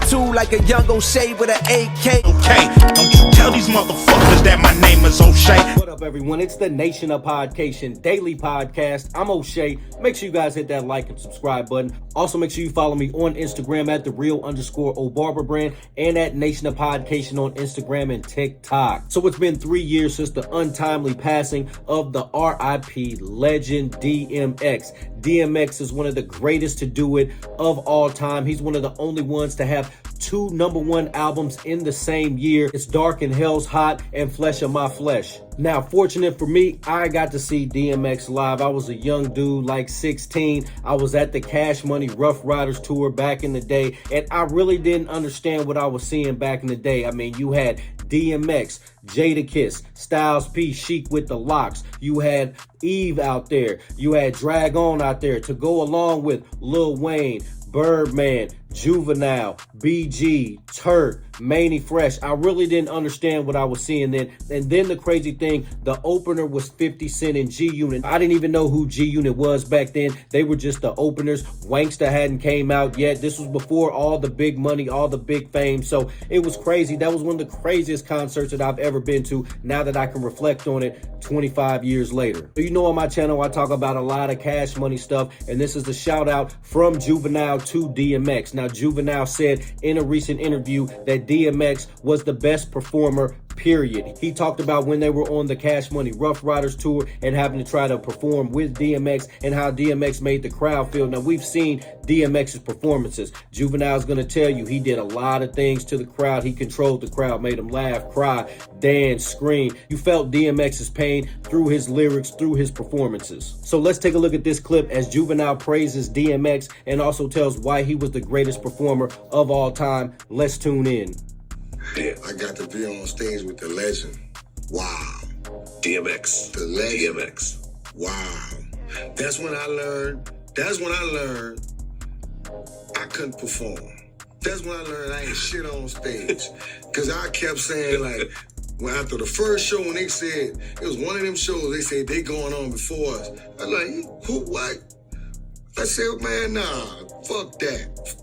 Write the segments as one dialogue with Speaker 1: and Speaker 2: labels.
Speaker 1: attitude like a young O'Shea with an AK.
Speaker 2: Okay, don't you tell these motherfuckers that my name is O'Shea.
Speaker 3: What up, everyone? It's the Nation of Podcation Daily Podcast. I'm O'Shea. Make sure you guys hit that like and subscribe button. Also, make sure you follow me on Instagram at @thereal_OBarberBrand and at Nation of Podcation on Instagram and TikTok. So it's been 3 years since the untimely passing of the RIP legend DMX. DMX is one of the greatest to do it of all time. He's one of the only ones to have 2 #1 albums in the same year. It's Dark and Hell's Hot and Flesh of My Flesh. Now, fortunate for me, I got to see DMX live. I was a young dude, like 16. I was at the Cash Money Rough Riders tour back in the day, and I really didn't understand what I was seeing back in the day. I mean, you had DMX, Jadakiss, Styles P, Chic with the Locks. You had Eve out there. You had Drag On out there to go along with Lil Wayne, Birdman, Juvenile, BG, Turk, Manny Fresh. I really didn't understand what I was seeing then. And then the crazy thing, the opener was 50 Cent and G-Unit. I didn't even know who G-Unit was back then. They were just the openers. Wanksta hadn't came out yet. This was before all the big money, all the big fame. So it was crazy. That was one of the craziest concerts that I've ever been to, now that I can reflect on it 25 years later. So you know, on my channel, I talk about a lot of Cash Money stuff, and this is a shout out from Juvenile to DMX. Now, Juvenile said in a recent interview that DMX was the best performer, period. He talked about when they were on the Cash Money Rough Riders tour and having to try to perform with DMX and how DMX made the crowd feel. Now, we've seen DMX's performances. Juvenile's gonna tell you he did a lot of things to the crowd. He controlled the crowd, made them laugh, cry, dance, scream. You felt DMX's pain through his lyrics, through his performances. So let's take a look at this clip as Juvenile praises DMX and also tells why he was the greatest performer of all time. Let's tune in.
Speaker 4: Yeah. I got to be on stage with the legend. Wow.
Speaker 5: DMX.
Speaker 4: The legend.
Speaker 5: DMX.
Speaker 4: Wow. That's when I learned I couldn't perform. That's when I learned I ain't shit on stage. Because I kept saying, like, when after the first show, when they said, it was one of them shows, they said they going on before us. I was like, who, what? I said, man, nah, fuck that.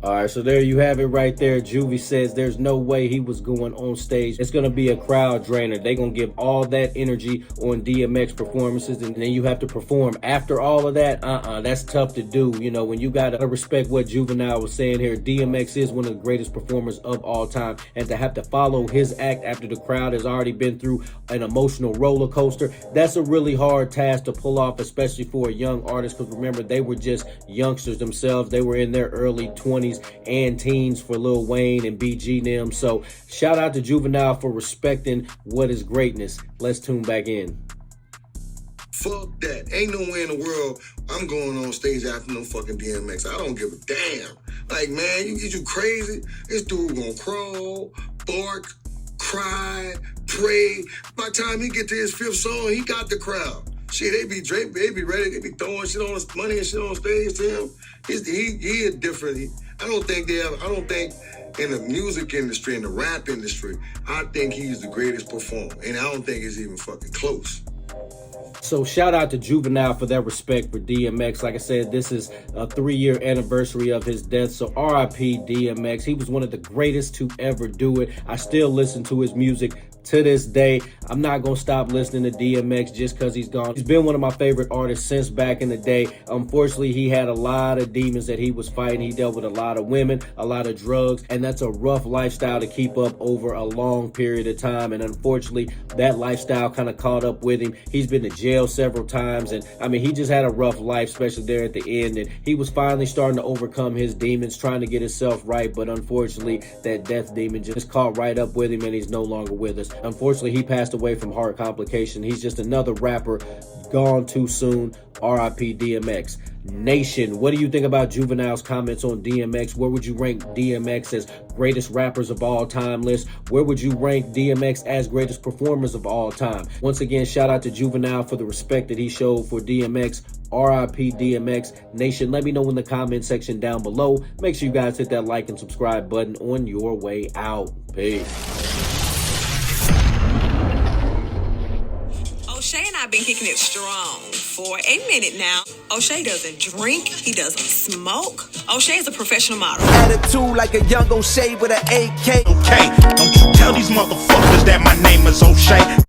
Speaker 3: All right, so there you have it right there. Juvie says there's no way he was going on stage. It's going to be a crowd drainer. They're going to give all that energy on DMX performances, and then you have to perform after all of that. That's tough to do. You know, when you got to respect what Juvenile was saying here, DMX is one of the greatest performers of all time, and to have to follow his act after the crowd has already been through an emotional roller coaster, that's a really hard task to pull off, especially for a young artist, because remember, they were just youngsters themselves. They were in their early 20s and teens for Lil Wayne and BG and them. So shout out to Juvenile for respecting what is greatness. Let's tune back in.
Speaker 4: Fuck that. Ain't no way in the world I'm going on stage after no fucking DMX. I don't give a damn. Like, man, you crazy? This dude gonna crawl, bark, cry, pray. By the time he get to his 5th song, he got the crowd. Shit, they be ready. They be throwing shit on his money and shit on stage to him. He is different. I don't think in the music industry, in the rap industry, I think he's the greatest performer. And I don't think it's even fucking close.
Speaker 3: So shout out to Juvenile for that respect for DMX. Like I said, this is a 3-year anniversary of his death. So RIP DMX. He was one of the greatest to ever do it. I still listen to his music to this day. I'm not gonna stop listening to DMX just because he's gone. He's been one of my favorite artists since back in the day. Unfortunately, he had a lot of demons that he was fighting. He dealt with a lot of women, a lot of drugs, and that's a rough lifestyle to keep up over a long period of time. And unfortunately, that lifestyle kind of caught up with him. He's been to jail several times, and I mean, he just had a rough life, especially there at the end. And he was finally starting to overcome his demons, trying to get himself right, but unfortunately, that death demon just caught right up with him, and he's no longer with us. Unfortunately, he passed away from heart complication. He's just another rapper gone too soon. RIP DMX. Nation, what do you think about Juvenile's comments on DMX? Where would you rank DMX as greatest rappers of all time list? Where would you rank DMX as greatest performers of all time? Once again, shout out to Juvenile for the respect that he showed for DMX. RIP DMX. Nation, let me know in the comment section down below. Make sure you guys hit that like and subscribe button on your way out. Peace.
Speaker 6: O'Shea and I
Speaker 5: I've been kicking it strong for a minute now. O'Shea doesn't drink. He doesn't smoke. O'Shea is a professional model.
Speaker 1: Attitude like a young O'Shea with an AK.
Speaker 2: Okay, don't you tell these motherfuckers that my name is O'Shea.